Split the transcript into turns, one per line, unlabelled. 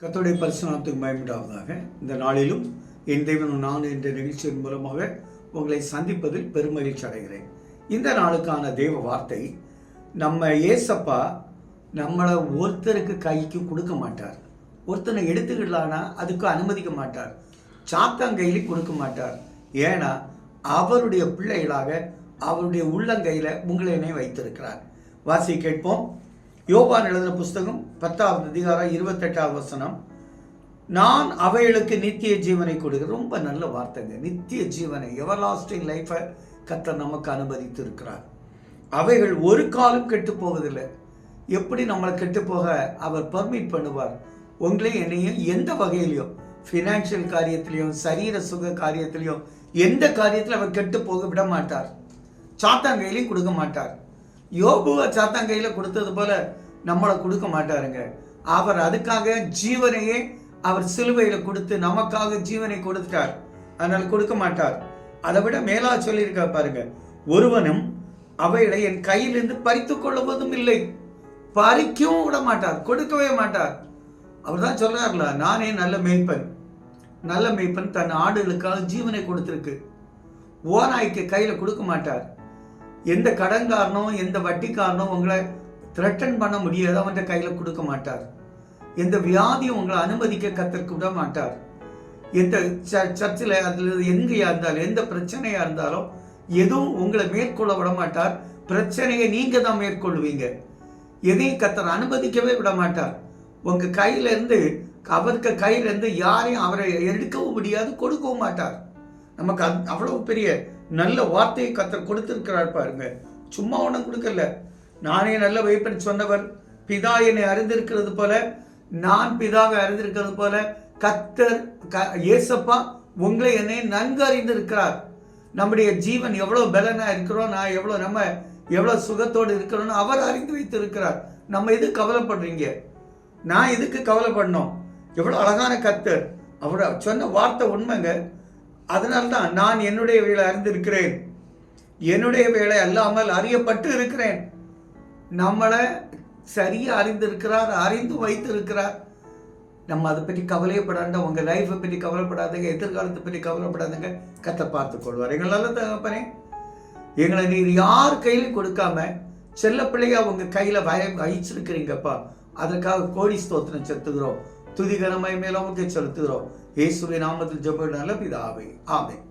கர்த்தருடைய பரிசுத்த நாமத்துக்கு மகிமையுண்டாவதாக. இந்த நாளிலும் என் தெய்வம் நான் என்ற நிகழ்ச்சியின் மூலமாக உங்களை சந்திப்பதில் பெருமகிழ்ச்சி அடைகிறேன். இந்த நாளுக்கான தேவ வார்த்தை, நம்ம ஏசப்பா நம்மளை ஒருத்தருக்கு கைக்கு கொடுக்க மாட்டார். ஒருத்தனை எடுத்துக்கிடலான்னா அதுக்கு அனுமதிக்க மாட்டார். சாத்தாங்கையிலையும் கொடுக்க மாட்டார். ஏன்னா அவருடைய பிள்ளைகளாக அவருடைய உள்ளங்கையில் உங்களை வைத்திருக்கிறார். வாசி கேட்போம். யோவான் எழுதின புஸ்தகம் 10வது அதிகாரம் 28வது வசனம். நான் அவைகளுக்கு நித்திய ஜீவனை கொடுக்கிறேன். ரொம்ப நல்ல வார்த்தைங்க. நித்திய ஜீவனை, எவர்லாஸ்டிங் லைஃபை கர்த்தர் நமக்கு அனுமதித்து இருக்கிறார். அவைகள் ஒரு காலம் கெட்டு போவதில்லை. எப்படி நம்மளை கெட்டு போக அவர் பர்மிட் பண்ணுவார்? உங்களையும் என்னையும் எந்த வகையிலையும், ஃபினான்ஷியல் காரியத்திலையும் சரீர சுக காரியத்திலையும் எந்த காரியத்தில் அவர் கெட்டு போக விட மாட்டார். சாத்தாங்கையிலையும் கொடுக்க மாட்டார். யோபுவை சாத்தாங்கையில் கொடுத்தது போல நம்மளை கொடுக்க மாட்டாருங்க. அவர் அதுக்காக ஜீவனையே அவர் சிலுவையில் கொடுத்து நமக்காக ஜீவனை கொடுத்தார். அதனால் கொடுக்க மாட்டார். அதை விட மேலா சொல்லியிருக்க பாருங்க, ஒருவனும் அவைகளை என் கையிலிருந்து பறித்து கொள்ளுவதும் இல்லை. பறிக்கவும் விட மாட்டார், கொடுக்கவே மாட்டார். அவர் தான் சொல்றாருல, நானே நல்ல மேய்ப்பன். நல்ல மேய்ப்பன் தன் ஆடுகளுக்காக ஜீவனை கொடுத்திருக்கு. ஓநாய்க்கு கையில கொடுக்க மாட்டார். எந்த கடன்காரனும் எந்த வட்டிக்காரனும் உங்களை த்ரெட்டன் பண்ண முடியாது, அவன் கையில கொடுக்க மாட்டார். எந்த வியாதியும் உங்களை அனுமதிக்க கத்தருக்கு விட மாட்டார். எந்த சர்ச்சில் அதுல எங்கேயா இருந்தாலும் எந்த பிரச்சனையா இருந்தாலும் எதுவும் உங்களை மேற்கொள்ள விட மாட்டார். பிரச்சனையை நீங்க தான் மேற்கொள்வீங்க. எதையும் கத்தர் அனுமதிக்கவே விட மாட்டார். உங்க கையில இருந்து, அவருக்கு கையில இருந்து யாரையும் அவரை எடுக்கவும் முடியாது, கொடுக்கவும் மாட்டார். நமக்கு அவ்வளவு பெரிய நல்ல வார்த்தையை கத்தர் கொடுத்திருக்கிறார் பாருங்க. சும்மா ஒன்றும் கொடுக்கல. நானே நல்ல வைப்பன் சொன்னவர், பிதா என்னை அறிந்திருக்கிறது போல நான் பிதாவை அறிந்திருக்கிறது போல கத்தர் ஏசப்பா உங்களை என்னை நன்கு அறிந்திருக்கிறார். நம்முடைய ஜீவன் எவ்வளவு பலனா இருக்கிறோம், நான் எவ்வளவு சுகத்தோடு இருக்கிறோம்னு அவர் அறிந்து வைத்திருக்கிறார். நம்ம எது கவலைப்படுறீங்க? நான் எதுக்கு கவலைப்படணும்? எவ்வளவு அழகான கத்தர். அவர் சொன்ன வார்த்தை உண்மைங்க. அதனால்தான் நான் என்னுடைய வேலை அறிந்திருக்கிறேன், என்னுடைய வேலை அல்லாமல் அறியப்பட்டு இருக்கிறேன். நம்மளை சரியா அறிந்திருக்கிறார், அறிந்து வைத்திருக்கிறார். நம்ம அதை பற்றி கவலையப்படாத, உங்க லைஃபை பற்றி கவலைப்படாதுங்க, எதிர்காலத்தை பற்றி கவலைப்படாதுங்க. கத்தை பார்த்து கொள்வார். எங்கள் நல்ல தகப்பனே, எங்களை நீர் யார் கையிலும் கொடுக்காம செல்ல பிள்ளையா உங்க கையில வகிச்சிருக்கிறீங்கப்பா. அதற்காக கோடி ஸ்தோத்திரம் செலுத்துகிறோம். துதிகரமாய் மேலும் செலுத்துகிறோம். இயேசுவின் நாமத்தில் ஜெபம் நல்ல பிதாவே, ஆமென்.